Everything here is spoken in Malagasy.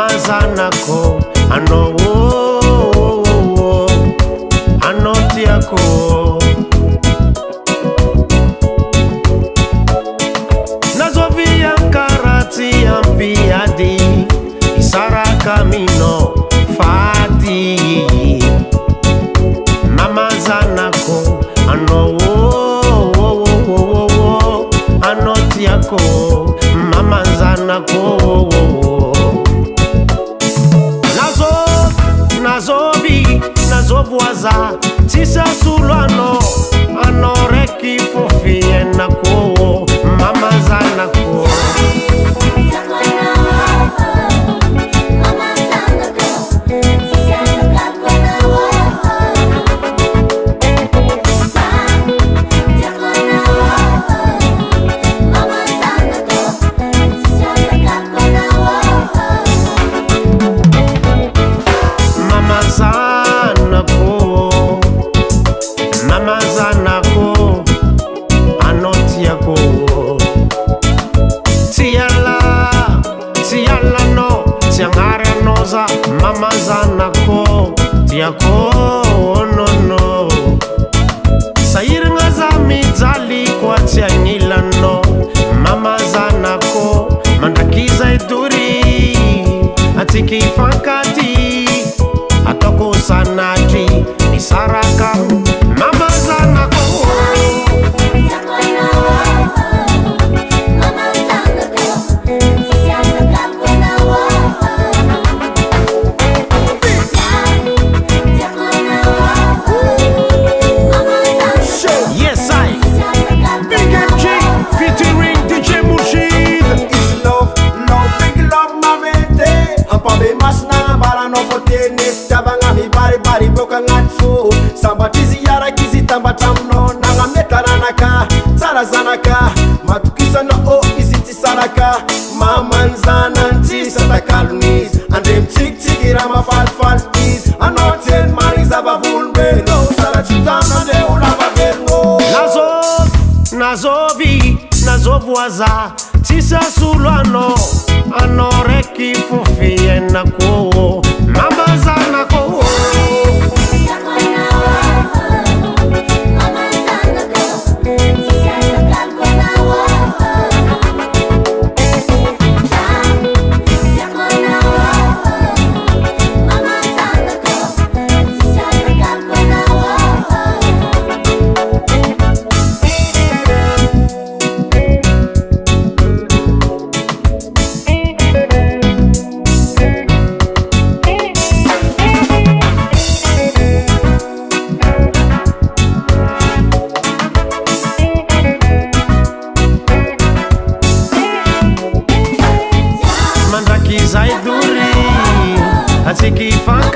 mama zanako ano tiako nazovia karati ampiadi isara camino fati mama zanako ano tiako mama zanako nazovoaza tisa sulano anoreki fofie nako mama zanako mama zanako tiako no sayir ngazami zali kwa tiangilano mama zanako mandakiza iduri atiki fankati atoko sanati isaraka mama zanako Sambatizi yara kizitamba tamno nanga metaranaka tsara zanaka matukisa na o iziti saraka mama nzana ntisa takalnis andem tik tik irama falfal is anoten mariza bavulbe no sara chitana de ulava verno nazovoaza tisa sulano anoreki fofie nako mama zanako Zaiduri, atiki fan